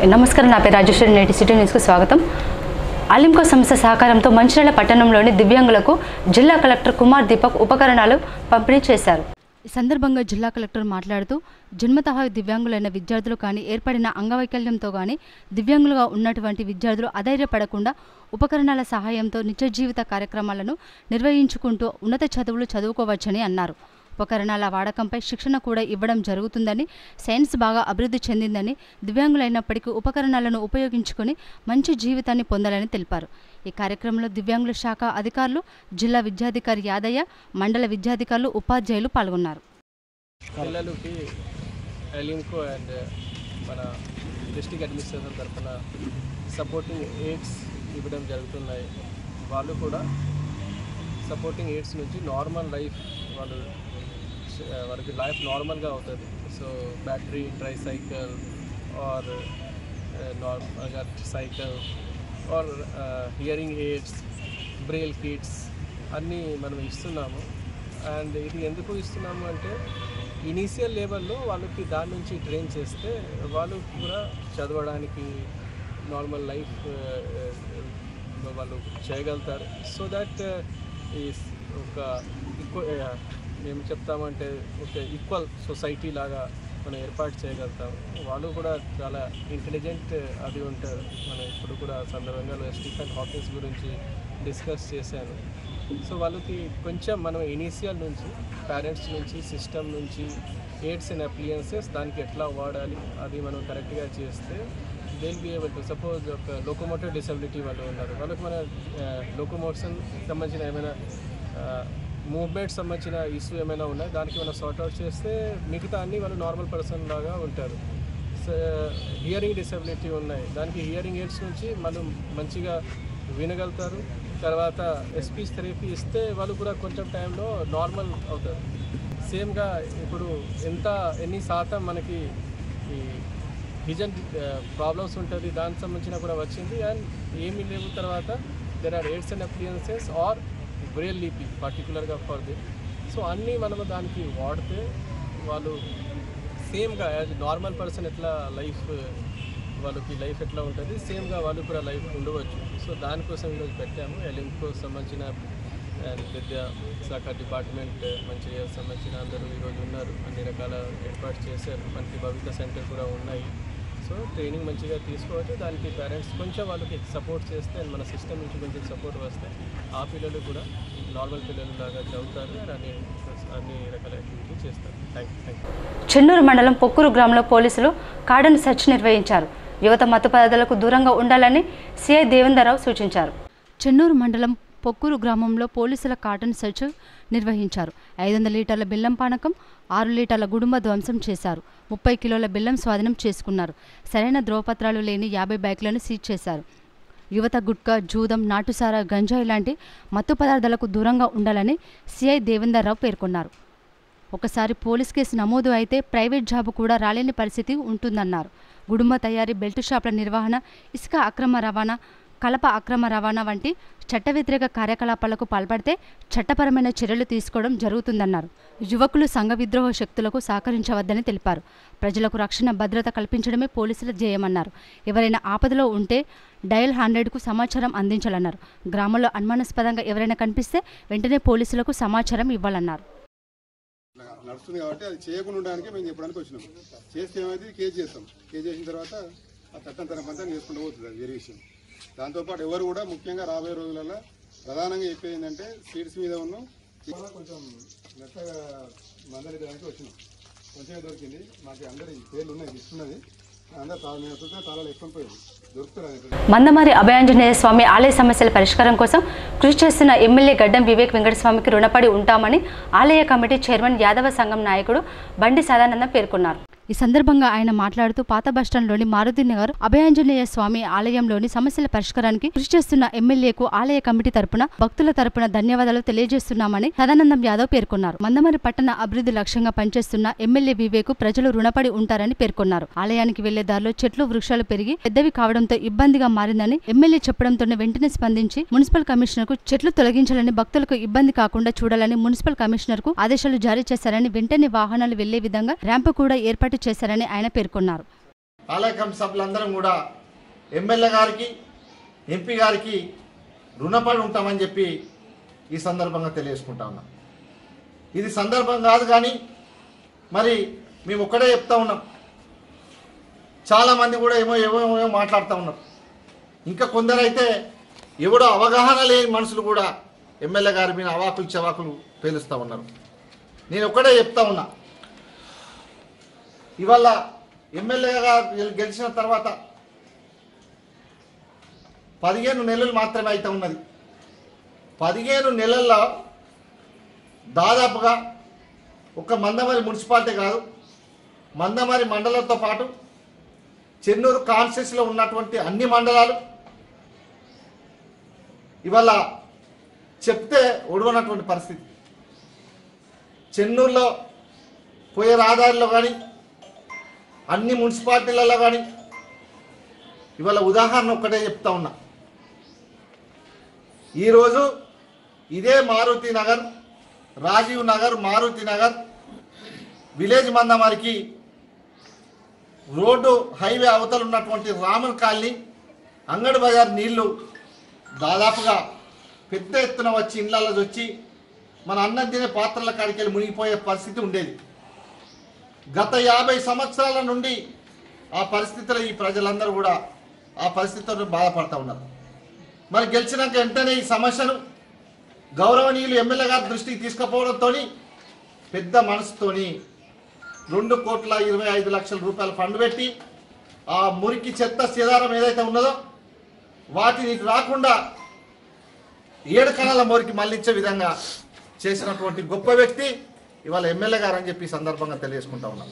నమస్కారం, నా పేరు రాజేశ్వరి. నేటి సిటీ న్యూస్కు స్వాగతం. అలింకో సంస్థ సహకారంతో మంచిర్యాల పట్టణంలోని దివ్యాంగులకు జిల్లా కలెక్టర్ కుమార్ దీపక్ ఉపకరణాలు పంపిణీ చేశారు. ఈ సందర్భంగా జిల్లా కలెక్టర్ మాట్లాడుతూ జన్మతః దివ్యాంగులైన విద్యార్థులు కానీ ఏర్పడిన అంగవైకల్యంతో కానీ దివ్యాంగులుగా ఉన్నటువంటి విద్యార్థులు అధైర్యపడకుండా ఉపకరణాల సహాయంతో నిత్య జీవిత కార్యక్రమాలను నిర్వహించుకుంటూ ఉన్నత చదువులు చదువుకోవచ్చని అన్నారు. ఉపకరణాల వాడకంపై శిక్షణ కూడా ఇవ్వడం జరుగుతుందని, సైన్స్ బాగా అభివృద్ధి చెందిందని, దివ్యాంగులైనప్పటికీ ఉపకరణాలను ఉపయోగించుకొని మంచి జీవితాన్ని పొందాలని తెలిపారు. ఈ కార్యక్రమంలో దివ్యాంగుల శాఖ అధికారులు, జిల్లా విద్యాధికారి యాదయ్య, మండల విద్యాధికారులు, ఉపాధ్యాయులు పాల్గొన్నారు. పిల్లలకి అలింకో అండ్ మన డిస్ట్రిక్ట్ అడ్మినిస్ట్రేషన్ తరఫున సపోర్టింగ్ ఎయిడ్స్ ఇవ్వడం జరుగుతున్నాయి. వాళ్ళు కూడా సపోర్టింగ్ ఎయిడ్స్ నుంచి నార్మల్ లైఫ్ వాళ్ళకి లైఫ్ నార్మల్గా అవుతుంది. సో బ్యాటరీ ట్రైసైకిల్ ఆర్ నార్మల్గా cycle or hearing aids, braille kits అన్నీ మనం ఇస్తున్నాము. అండ్ ఇది ఎందుకు ఇస్తున్నాము అంటే ఇనీషియల్ లెవెల్లో వాళ్ళకి దాని నుంచి ట్రైన్ చేస్తే వాళ్ళు కూడా చదవడానికి నార్మల్ లైఫ్ వాళ్ళు చేయగలుగుతారు. సో దట్ ఈ ఒక మేము చెప్తామంటే ఒక ఈక్వల్ సొసైటీ లాగా మనం ఏర్పాటు చేయగలుగుతాం. వాళ్ళు కూడా చాలా ఇంటెలిజెంట్ అది ఉంటారు. మనం ఇప్పుడు కూడా సందర్భంగా స్టీఫెన్ హాకిన్స్ గురించి డిస్కస్ చేశాను. సో వాళ్ళకి కొంచెం మనం ఇనీషియల్ నుంచి పేరెంట్స్ నుంచి సిస్టమ్ నుంచి ఎయిడ్స్ అండ్ అప్లియన్సెస్ దానికి ఎట్లా వాడాలి అది మనం కరెక్ట్గా చేస్తే they'll be able to, suppose ఒక లోకోమోటివ్ డిసబిలిటీ వాళ్ళు ఉన్నారు, వాళ్ళకి మన లోకోమోషన్ సంబంధించిన ఏమైనా మూవ్మెంట్ సంబంధించిన ఇష్యూ ఏమైనా ఉన్నాయి, దానికి మనం సార్ట్అవుట్ చేస్తే మిగతా అన్నీ వాళ్ళు నార్మల్ పర్సన్ లాగా ఉంటారు. హియరింగ్ డిసబిలిటీ ఉన్నాయి, దానికి హియరింగ్ ఎయిడ్స్ నుంచి మనం మంచిగా వినగలుగుతారు. తర్వాత స్పీచ్ థెరపీ ఇస్తే వాళ్ళు కూడా కొంచెం టైంలో నార్మల్ అవుతారు. సేమ్గా ఇప్పుడు ఎన్ని శాతం మనకి ఈ విజన్ ప్రాబ్లమ్స్ ఉంటుంది, దానికి సంబంధించిన కూడా వచ్చింది. అండ్ ఏమీ లేవు తర్వాత there are aids and appliances or braille లిపి పర్టికులర్గా ఫర్ ది. సో అన్నీ మనము దానికి వాడితే వాళ్ళు సేమ్గా యాజ్ నార్మల్ పర్సన్ ఎట్లా వాళ్ళకి లైఫ్ ఎట్లా ఉంటుంది సేమ్గా వాళ్ళు కూడా లైఫ్ ఉండవచ్చు. సో దానికోసం ఈరోజు పెట్టాము. అలింకో సంబంధించిన విద్యా శాఖ డిపార్ట్మెంట్ మంచిగా సంబంధించిన అందరూ ఈరోజు ఉన్నారు, అన్ని రకాల ఏర్పాటు చేశారు. మనకి భవిత సెంటర్ కూడా ఉన్నాయి. సో ట్రైనింగ్ మంచిగా తీసుకోవచ్చు. దానికి పేరెంట్స్ కొంచెం వాళ్ళకి సపోర్ట్ చేస్తే మన సిస్టమ్ నుంచి కొంచెం సపోర్ట్ వస్తే ఆ పిల్లలు కూడా నార్మల్ పిల్లలు లాగా చదువుతారు అండ్ అన్ని రకాల యాక్టివిటీ చేస్తారు. Thank you. చెన్నూరు మండలం పొక్కూరు గ్రామంలో పోలీసులు కార్డన్ సెర్చ్ నిర్వహించారు. యువత మత్తు పదార్థాలకు దూరంగా ఉండాలని సిఐ దేవేందర్రావు సూచించారు. చెన్నూరు మండలం పొక్కూరు గ్రామంలో పోలీసుల కార్డన్ సెర్చ్ నిర్వహించారు. 500 లీటర్ల బెల్లం పానకం, 6 లీటర్ల గుడుంబ ధ్వంసం చేశారు. 30 కిలోల బెల్లం స్వాధీనం చేసుకున్నారు. సరైన ధ్రువపత్రాలు లేని 50 బైకులను సీజ్ చేశారు. యువత గుట్కా, జూదం, నాటుసారా, గంజాయి లాంటి మత్తు పదార్థాలకు దూరంగా ఉండాలని సిఐ దేవేందర్రావు పేర్కొన్నారు. ఒకసారి పోలీస్ కేసు నమోదు అయితే ప్రైవేట్ జాబు కూడా రాలేని పరిస్థితి ఉంటుందన్నారు. గుడుంబ తయారీ, బెల్ట్ షాపుల నిర్వహణ, ఇసుక అక్రమ రవాణా, కలప అక్రమ రవాణా వంటి చట్ట వ్యతిరేక కార్యకలాపాలకు పాల్పడితే చట్టపరమైన చర్యలు తీసుకోవడం జరుగుతుందన్నారు. యువకులు సంఘ విద్రోహ శక్తులకు సహకరించవద్దని తెలిపారు. ప్రజలకు రక్షణ, భద్రత కల్పించడమే పోలీసుల ధ్యేయమన్నారు. ఎవరైనా ఆపదలో ఉంటే డయల్ 100కు సమాచారం అందించాలన్నారు. గ్రామంలో అనుమానాస్పదంగా ఎవరైనా కనిపిస్తే వెంటనే పోలీసులకు సమాచారం ఇవ్వాలన్నారు. నడుస్తుంది కాబట్టి అది చేయకుండా ఉండడానికి మేము చెప్పడానికి వచ్చినాం. చేస్తే ఏమైతే కేసు చేస్తాం. కేసు చేసిన తర్వాత ఆ చట్టం తన పంతాన్ని చేసుకుంటూ పోతుంది. అది వేరే విషయం. దాంతోపాటు ఎవరు కూడా ముఖ్యంగా రాబోయే రోజులలో ప్రధానంగా చెప్పేది ఏంటంటే సీట్స్ మీద ఉన్నాం కొంచెం మెత్తగా మందలించడానికి వచ్చినాం. కొంచెం దొరికింది. మాకు అందరి పేర్లు ఉన్నాయి, ఇస్తున్నది అందరూ తాళాలు ఎక్కువ పోయింది దొరుకుతారు. మందమారి అభయాంజనేయ స్వామి ఆలయ సమస్యల పరిష్కారం కోసం కృషి చేస్తున్న ఎమ్మెల్యే గడ్డం వివేక్ వెంకటస్వామికి రుణపడి ఉంటామని ఆలయ కమిటీ చైర్మన్ యాదవ సంఘం నాయకుడు బండి సదానందం పేర్కొన్నారు. ఈ సందర్భంగా ఆయన మాట్లాడుతూ పాత బస్టాండ్లోని మారుతి నగర్ అభయాంజనేయ స్వామి ఆలయంలోని సమస్యల పరిష్కారానికి కృషి చేస్తున్న ఎమ్మెల్యేకు ఆలయ కమిటీ తరపున భక్తుల తరపున ధన్యవాదాలు తెలియజేస్తున్నామని సదానందం యాదవ్ పేర్కొన్నారు. మందమరి పట్టణ అభివృద్ధి లక్ష్యంగా పనిచేస్తున్న ఎమ్మెల్యే వివేక్ ప్రజలు రుణపడి ఉంటారని పేర్కొన్నారు. ఆలయానికి వెళ్లే దారిలో చెట్లు, వృక్షాలు పెరిగి పెద్దవి కావడంతో ఇబ్బందిగా మారిందని ఎమ్మెల్యే చెప్పడంతోనే వెంటనే స్పందించి మున్సిపల్ కమిషనర్ కు చెట్లు తొలగించాలని, భక్తులకు ఇబ్బంది కాకుండా చూడాలని మున్సిపల్ కమిషనర్ కు ఆదేశాలు జారీ చేశారని, వెంటనే వాహనాలు వెళ్లే విధంగా ర్యాంపు కూడా ఏర్పాటు చేశారని ఆయన పేర్కొన్నారు. ఆలయ కమిటీ సభ్యులందరం కూడా ఎమ్మెల్యే గారికి ఎంపీ గారికి రుణపడి ఉంటామని చెప్పి ఈ సందర్భంగా తెలియజేసుకుంటా ఉన్నాం. ఇది సందర్భం కాదు కానీ మరి మేము ఒక్కడే చెప్తా ఉన్నాం. చాలామంది కూడా ఏమో మాట్లాడుతూ ఉన్నారు. ఇంకా కొందరైతే ఎవడో అవగాహన లేని మనుషులు కూడా ఎమ్మెల్యే గారి మీద అవాకులు చవాకులు పేలుస్తూ ఉన్నారు. నేను ఒక్కడే చెప్తా ఉన్నా, ఇవాళ ఎమ్మెల్యేగా గెలిచిన తర్వాత 15 నెలలు మాత్రమే అయితే ఉన్నది. 15 నెలల్లో దాదాపుగా ఒక మందమరి మున్సిపాలిటీ కాదు, మందమరి మండలంతో పాటు చెన్నూరు కాన్స్టిట్యూన్సీలో ఉన్నటువంటి అన్ని మండలాలు ఇవాళ చెప్తే ఒడవనటువంటి పరిస్థితి. చెన్నూరులో పోయే రహదారిలో కానీ అన్ని మున్సిపాలిటీలలో కానీ ఇవాళ ఉదాహరణ ఒక్కటే చెప్తా ఉన్నా. ఈరోజు ఇదే మారుతి నగర్, రాజీవ్ నగర్, మారుతి నగర్, విలేజ్ మందమరికి రోడ్డు హైవే అవతల ఉన్నటువంటి రామన్ కాలనీ, అంగడి బజార్ నీళ్లు దాదాపుగా పెద్ద ఎత్తున వచ్చి ఇళ్లలో వచ్చి మన అన్నం తినే పాత్రల కాడికి వెళ్ళి మునిగిపోయే పరిస్థితి ఉండేది. గత 50 సంవత్సరాల నుండి ఆ పరిస్థితుల్లో ఈ ప్రజలందరూ కూడా ఆ పరిస్థితుల్లో బాధపడుతూ ఉన్నారు. మరి గెలిచినాక వెంటనే ఈ సమస్యను గౌరవనీయులు ఎమ్మెల్యే గారి దృష్టికి తీసుకుపోవడంతో పెద్ద మనసుతోని 2,25,00,000 రూపాయల ఫండ్ పెట్టి ఆ మురికి చెత్త చెదారం ఏదైతే ఉన్నదో వాటిని రాకుండా 7 కణాల మురికి మళ్ళించే విధంగా చేసినటువంటి గొప్ప వ్యక్తి ఇవాళ ఎమ్మెల్యే గారు అని చెప్పి సందర్భంగా తెలియజేసుకుంటా ఉన్నాం.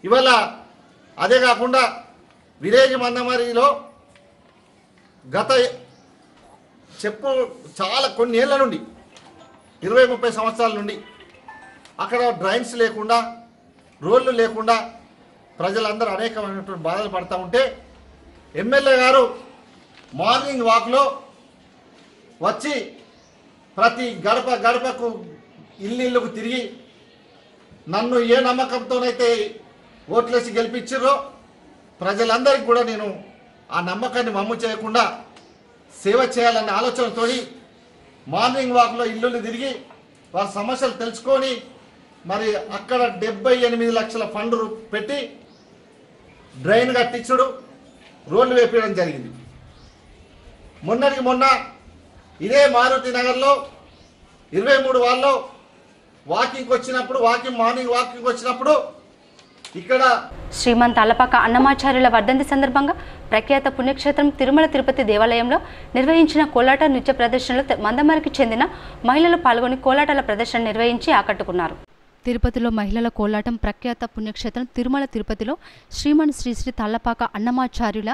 ఇవాళ అదే కాకుండా విలేజ్ మందమరిలో గత చాలా కొన్ని ఏళ్ల నుండి 20-30 సంవత్సరాల నుండి అక్కడ డ్రైన్స్ లేకుండా, రోడ్లు లేకుండా ప్రజలందరూ అనేకమైనటువంటి బాధలు పడుతూ ఉంటే ఎమ్మెల్యే గారు మార్నింగ్ వాక్లో వచ్చి ప్రతి గడపకు ఇల్లుకు తిరిగి నన్ను ఏ నమ్మకంతోనైతే ఓట్లేసి గెలిపించారో ప్రజలందరికీ కూడా నేను ఆ నమ్మకాన్ని మమ్ము చేయకుండా సేవ చేయాలనే ఆలోచనతో మార్నింగ్ వాక్లో ఇల్లులు తిరిగి వారి సమస్యలు తెలుసుకొని మరి అక్కడ 78 లక్షల ఫండ్ పెట్టి డ్రైన్ కట్టించుడు, రోడ్లు వేపించడం జరిగింది. మొన్న ఇదే మారుతి నగర్లో 23 వార్డులో మార్నింగ్ వాకింగ్ వచ్చినప్పుడు ఇక్కడ శ్రీమంత్ అల్లపాక అన్నమాచార్యుల వర్ధంతి సందర్భంగా ప్రఖ్యాత పుణ్యక్షేత్రం తిరుమల తిరుపతి దేవాలయంలో నిర్వహించిన కోలాట నృత్య ప్రదర్శనలో మందమరికి చెందిన మహిళలు పాల్గొని కోలాటాల ప్రదర్శన నిర్వహించి ఆకట్టుకున్నారు. తిరుపతిలో మహిళల కోలాటం ప్రఖ్యాత పుణ్యక్షేత్రం తిరుమల తిరుపతిలో శ్రీమంత్ శ్రీ తల్లపాక అన్నమాచార్యుల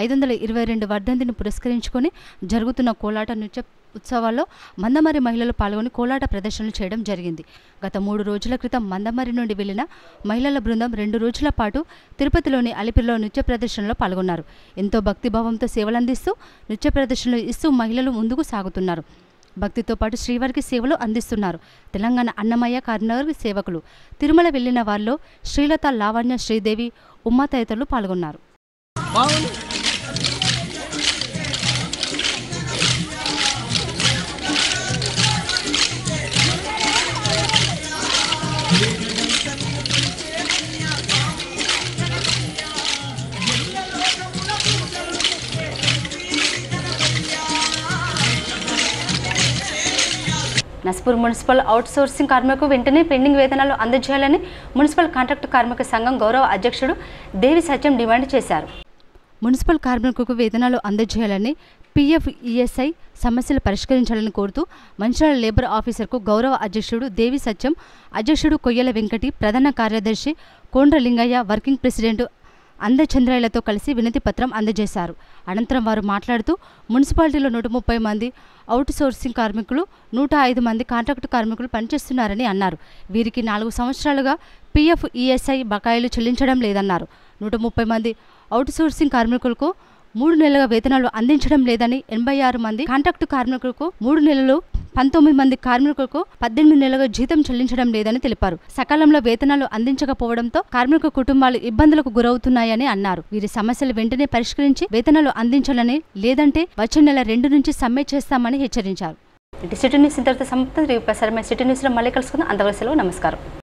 522 వర్ధంతిని పురస్కరించుకొని జరుగుతున్న కోలాట నృత్య ఉత్సవాల్లో మందమరి మహిళలు పాల్గొని కోలాట ప్రదర్శనలు చేయడం జరిగింది. గత 3 రోజుల క్రితం మందమరి నుండి వెళ్లిన మహిళల బృందం 2 రోజుల పాటు తిరుపతిలోని అలిపిరిలో నృత్య ప్రదర్శనలో పాల్గొన్నారు. ఎంతో భక్తిభావంతో సేవలందిస్తూ నృత్య ప్రదర్శనలు ఇస్తూ మహిళలు ముందుకు సాగుతున్నారు. భక్తితో పాటు శ్రీవారికి సేవలు అందిస్తున్నారు. తెలంగాణ అన్నమయ్య కరీంనగర్ సేవకులు తిరుమల వెళ్లిన వారిలో శ్రీలత, లావణ్య, శ్రీదేవి, ఉమ్మా తదితరులు పాల్గొన్నారు. నస్పూర్ మున్సిపల్ అవుట్సోర్సింగ్ కార్మికులకు వెంటనే పెండింగ్ వేతనాలు అందజేయాలని మున్సిపల్ కాంట్రాక్టు కార్మిక సంఘం గౌరవ అధ్యక్షుడు దేవి సత్యం డిమాండ్ చేశారు. మున్సిపల్ కార్మికులకు వేతనాలు అందజేయాలని, పీఎఫ్, ఈఎస్ఐ సమస్యలు పరిష్కరించాలని కోరుతూ మంచిర్యాల లేబర్ ఆఫీసర్కు గౌరవ అధ్యక్షుడు దేవి సత్యం, అధ్యక్షుడు కొయ్యల వెంకటి, ప్రధాన కార్యదర్శి కోండ్ర లింగయ్య, వర్కింగ్ ప్రెసిడెంట్ అందచంద్రయ్యలతో కలిసి వినతి పత్రం అందజేశారు. అనంతరం వారు మాట్లాడుతూ మున్సిపాలిటీలో 130 మంది అవుట్ సోర్సింగ్ కార్మికులు, 105 మంది కాంట్రాక్టు కార్మికులు పనిచేస్తున్నారని అన్నారు. వీరికి 4 సంవత్సరాలుగా పీఎఫ్, ఈఎస్ఐ బకాయిలు చెల్లించడం లేదన్నారు. 130 మంది అవుట్ సోర్సింగ్ కార్మికులకు 3 నెలలుగా వేతనాలు అందించడం లేదని, 86 మంది కాంట్రాక్టు కార్మికులకు 3 నెలలు 19 మంది కార్మికులకు 18 నెలలుగా జీతం చెల్లించడం లేదని తెలిపారు. సకాలంలో వేతనాలు అందించకపోవడంతో కార్మిక కుటుంబాలు ఇబ్బందులకు గురవుతున్నాయని అన్నారు. వీరి సమస్యలు వెంటనే పరిష్కరించి వేతనాలు అందించాలని, లేదంటే వచ్చే నెల 2 నుంచి సమ్మె చేస్తామని హెచ్చరించారు. సిటీ న్యూస్ ఇంతటితో సమాప్తం. రేపు ప్రసారమైన సిటీ న్యూస్లో మళ్ళీ కలుసుకుందాం. అంతవరకు సెలవు. నమస్కారం.